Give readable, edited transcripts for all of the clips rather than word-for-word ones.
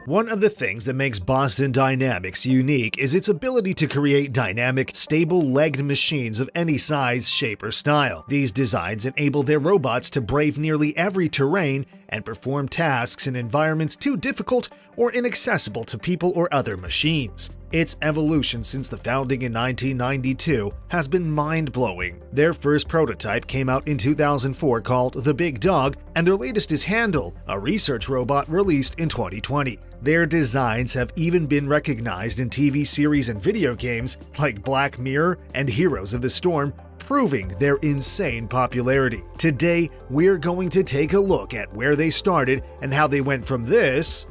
One of the things that makes Boston Dynamics unique is its ability to create dynamic, stable-legged machines of any size, shape, or style. These designs enable their robots to brave nearly every terrain and perform tasks in environments too difficult or inaccessible to people or other machines. Its evolution since the founding in 1992 has been mind-blowing. Their first prototype came out in 2004 called the Big Dog, and their latest is Handle, a research robot released in 2020. Their designs have even been recognized in TV series and video games like Black Mirror and Heroes of the Storm, proving their insane popularity. Today, we're going to take a look at where they started and how they went from this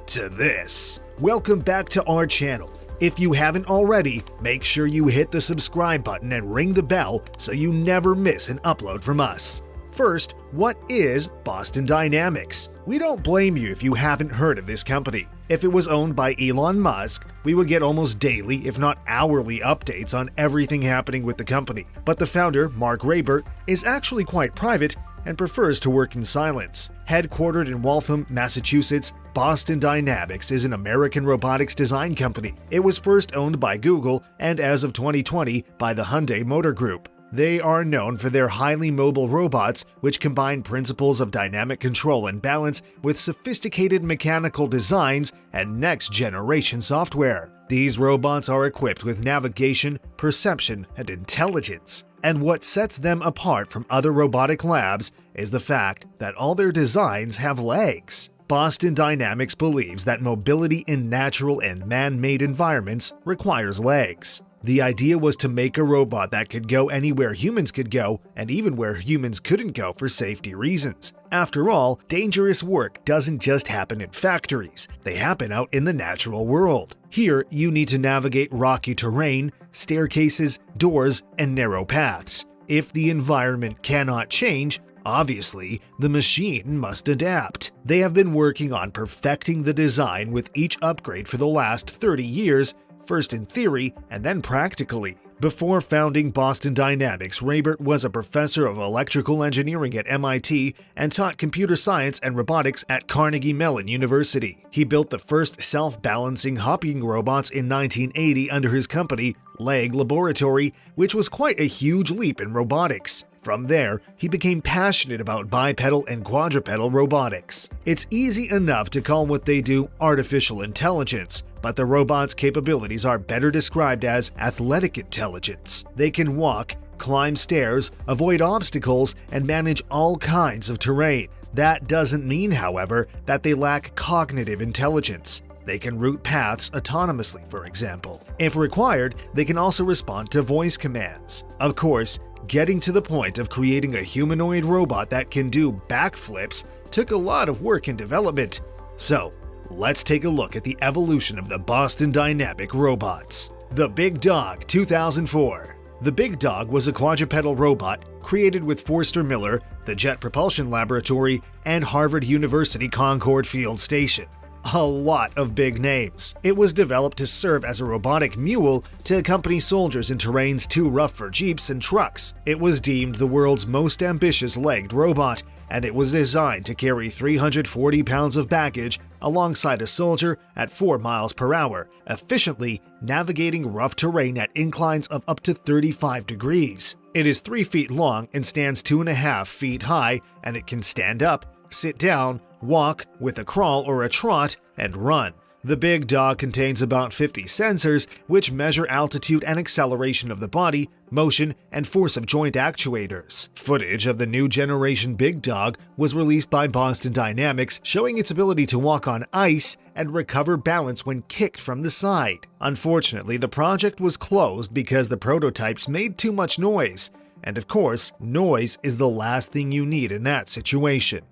to this. Welcome back to our channel. If you haven't already, make sure you hit the subscribe button and ring the bell so you never miss an upload from us. First, what is Boston Dynamics? We don't blame you if you haven't heard of this company. If it was owned by Elon Musk, we would get almost daily, if not hourly, updates on everything happening with the company. But the founder, Mark Raibert, is actually quite private and prefers to work in silence. Headquartered in Waltham, Massachusetts, Boston Dynamics is an American robotics design company. It was first owned by Google and, as of 2020, by the Hyundai Motor Group. They are known for their highly mobile robots, which combine principles of dynamic control and balance with sophisticated mechanical designs and next-generation software. These robots are equipped with navigation, perception, and intelligence. And what sets them apart from other robotic labs is the fact that all their designs have legs. Boston Dynamics believes that mobility in natural and man-made environments requires legs. The idea was to make a robot that could go anywhere humans could go, and even where humans couldn't go for safety reasons. After all, dangerous work doesn't just happen in factories, they happen out in the natural world. Here, you need to navigate rocky terrain, staircases, doors, and narrow paths. If the environment cannot change, obviously, the machine must adapt. They have been working on perfecting the design with each upgrade for the last 30 years, first in theory and then practically. Before founding Boston Dynamics, Raibert was a professor of electrical engineering at MIT and taught computer science and robotics at Carnegie Mellon University. He built the first self-balancing hopping robots in 1980 under his company, Leg Laboratory, which was quite a huge leap in robotics. From there, he became passionate about bipedal and quadrupedal robotics. It's easy enough to call what they do artificial intelligence, but the robot's capabilities are better described as athletic intelligence. They can walk, climb stairs, avoid obstacles, and manage all kinds of terrain. That doesn't mean, however, that they lack cognitive intelligence. They can route paths autonomously, for example. If required, they can also respond to voice commands. Of course, getting to the point of creating a humanoid robot that can do backflips took a lot of work and development. So, let's take a look at the evolution of the Boston Dynamic robots. The Big Dog 2004. The Big Dog was a quadrupedal robot created with Forster Miller, the Jet Propulsion Laboratory, and Harvard University Concorde Field Station. A lot of big names. It was developed to serve as a robotic mule to accompany soldiers in terrains too rough for jeeps and trucks. It was deemed the world's most ambitious legged robot, and it was designed to carry 340 pounds of baggage alongside a soldier at 4 miles per hour, efficiently navigating rough terrain at inclines of up to 35 degrees. It is 3 feet long and stands 2.5 feet high, and it can stand up, sit down, walk with a crawl or a trot, and run. The Big Dog contains about 50 sensors, which measure altitude and acceleration of the body, motion, and force of joint actuators. Footage of the new generation Big Dog was released by Boston Dynamics, showing its ability to walk on ice and recover balance when kicked from the side. Unfortunately, the project was closed because the prototypes made too much noise. And of course, noise is the last thing you need in that situation.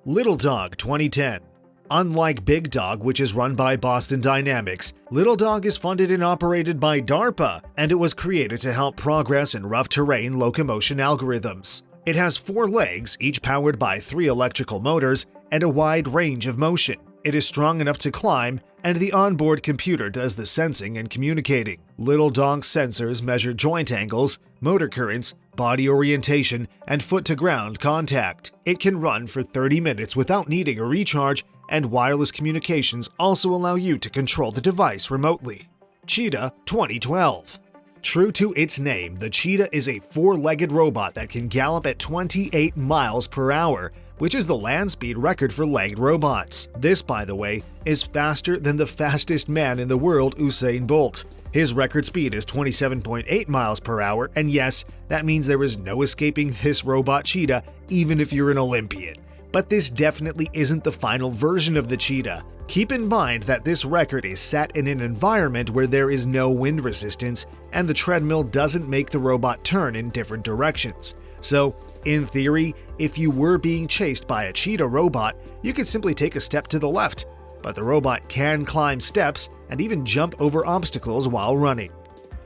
Little Dog 2010. Unlike Big Dog, which is run by Boston Dynamics, Little Dog is funded and operated by DARPA, and it was created to help progress in rough terrain locomotion algorithms. It has 4 legs, each powered by 3 electrical motors, and a wide range of motion. It is strong enough to climb, and the onboard computer does the sensing and communicating. Little Dog's sensors measure joint angles, motor currents, body orientation, and foot-to-ground contact. It can run for 30 minutes without needing a recharge, and wireless communications also allow you to control the device remotely. Cheetah 2012. True to its name, the Cheetah is a four-legged robot that can gallop at 28 miles per hour, which is the land speed record for legged robots. This, by the way, is faster than the fastest man in the world, Usain Bolt. His record speed is 27.8 miles per hour, and yes, that means there is no escaping this robot Cheetah, even if you're an Olympian. But this definitely isn't the final version of the Cheetah. Keep in mind that this record is set in an environment where there is no wind resistance, and the treadmill doesn't make the robot turn in different directions. So, in theory, if you were being chased by a cheetah robot, you could simply take a step to the left, but the robot can climb steps and even jump over obstacles while running.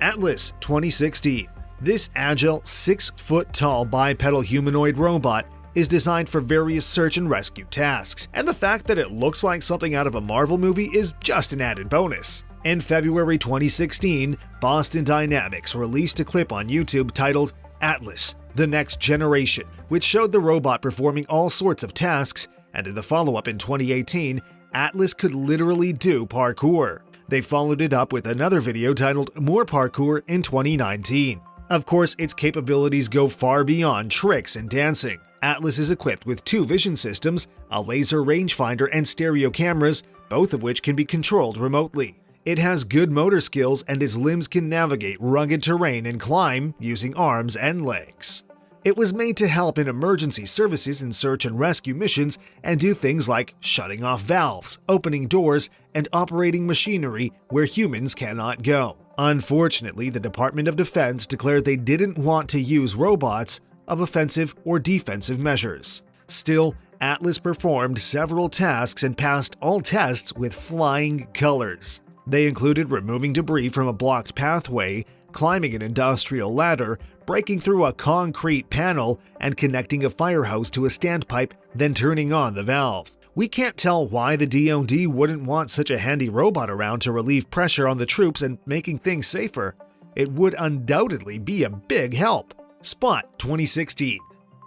Atlas 2016. This agile, 6-foot-tall bipedal humanoid robot is designed for various search and rescue tasks, and the fact that it looks like something out of a Marvel movie is just an added bonus. In February 2016, Boston Dynamics released a clip on YouTube titled Atlas: The Next Generation, which showed the robot performing all sorts of tasks, and in the follow-up in 2018, Atlas could literally do parkour. They followed it up with another video titled More Parkour in 2019. Of course, its capabilities go far beyond tricks and dancing. Atlas is equipped with 2 vision systems, a laser rangefinder, and stereo cameras, both of which can be controlled remotely. It has good motor skills, and its limbs can navigate rugged terrain and climb using arms and legs. It was made to help in emergency services and search and rescue missions and do things like shutting off valves, opening doors, and operating machinery where humans cannot go. Unfortunately, the Department of Defense declared they didn't want to use robots of offensive or defensive measures. Still, Atlas performed several tasks and passed all tests with flying colors. They included removing debris from a blocked pathway, climbing an industrial ladder, breaking through a concrete panel, and connecting a fire hose to a standpipe, then turning on the valve. We can't tell why the DoD wouldn't want such a handy robot around to relieve pressure on the troops and making things safer. It would undoubtedly be a big help. Spot 2016.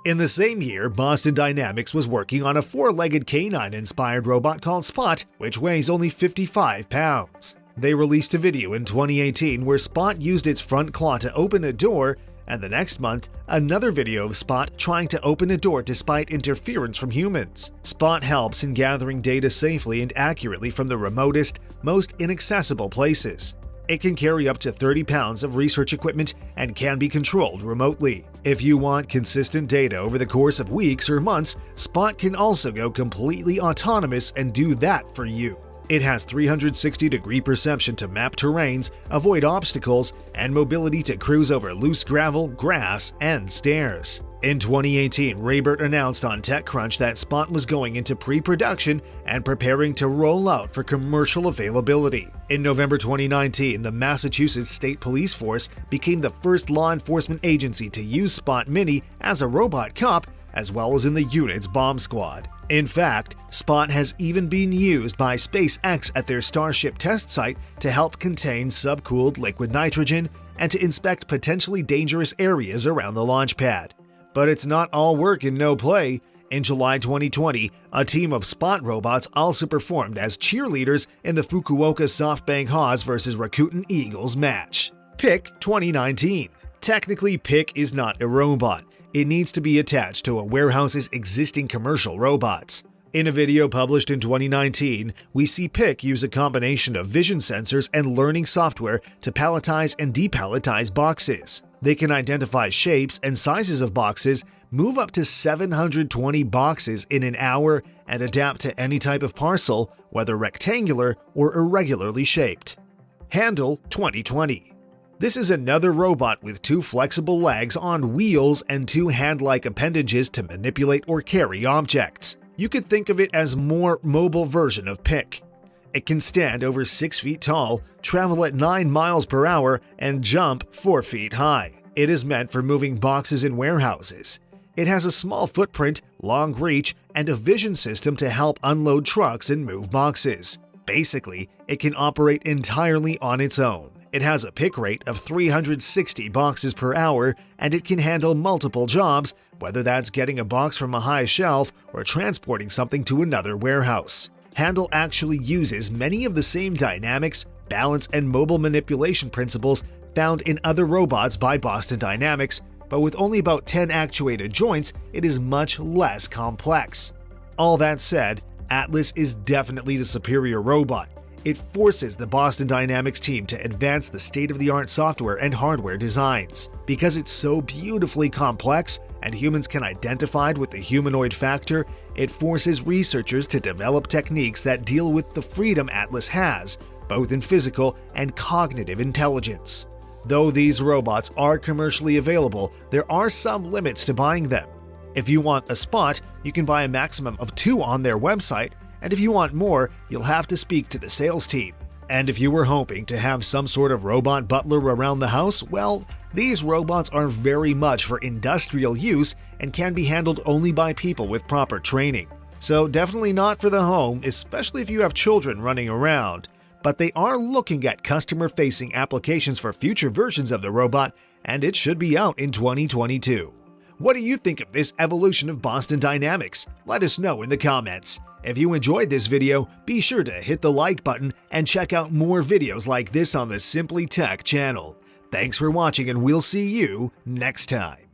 In the same year, Boston Dynamics was working on a 4-legged canine-inspired robot called Spot, which weighs only 55 pounds. They released a video in 2018 where Spot used its front claw to open a door, and the next month, another video of Spot trying to open a door despite interference from humans. Spot helps in gathering data safely and accurately from the remotest, most inaccessible places. It can carry up to 30 pounds of research equipment and can be controlled remotely. If you want consistent data over the course of weeks or months, Spot can also go completely autonomous and do that for you. It has 360-degree perception to map terrains, avoid obstacles, and mobility to cruise over loose gravel, grass, and stairs. In 2018, Raybert announced on TechCrunch that Spot was going into pre-production and preparing to roll out for commercial availability. In November 2019, the Massachusetts State Police Force became the first law enforcement agency to use Spot Mini as a robot cop, as well as in the unit's bomb squad. In fact, Spot has even been used by SpaceX at their Starship test site to help contain subcooled liquid nitrogen and to inspect potentially dangerous areas around the launch pad. But it's not all work and no play. In July 2020, a team of Spot robots also performed as cheerleaders in the Fukuoka SoftBank Haas vs Rakuten Eagles match. Pick 2019. Technically, Pick is not a robot. It needs to be attached to a warehouse's existing commercial robots. In a video published in 2019, we see Pick use a combination of vision sensors and learning software to palletize and depalletize boxes. They can identify shapes and sizes of boxes, move up to 720 boxes in an hour, and adapt to any type of parcel, whether rectangular or irregularly shaped. Handle 2020. This is another robot with 2 flexible legs on wheels and 2 hand-like appendages to manipulate or carry objects. You could think of it as a more mobile version of Pick. It can stand over 6 feet tall, travel at 9 miles per hour, and jump 4 feet high. It is meant for moving boxes in warehouses. It has a small footprint, long reach, and a vision system to help unload trucks and move boxes. Basically, it can operate entirely on its own. It has a pick rate of 360 boxes per hour, and it can handle multiple jobs, whether that's getting a box from a high shelf or transporting something to another warehouse. Handle actually uses many of the same dynamics, balance, and mobile manipulation principles found in other robots by Boston Dynamics, but with only about 10 actuated joints, it is much less complex. All that said, Atlas is definitely the superior robot. It forces the Boston Dynamics team to advance the state-of-the-art software and hardware designs. Because it's so beautifully complex and humans can identify with the humanoid factor, it forces researchers to develop techniques that deal with the freedom Atlas has, both in physical and cognitive intelligence. Though these robots are commercially available, there are some limits to buying them. If you want a spot, you can buy a maximum of 2 on their website, and if you want more, you'll have to speak to the sales team. And if you were hoping to have some sort of robot butler around the house, well, these robots are very much for industrial use and can be handled only by people with proper training. So definitely not for the home, especially if you have children running around. But they are looking at customer-facing applications for future versions of the robot, and it should be out in 2022. What do you think of this evolution of Boston Dynamics? Let us know in the comments. If you enjoyed this video, be sure to hit the like button and check out more videos like this on the Simply Tech channel. Thanks for watching, and we'll see you next time.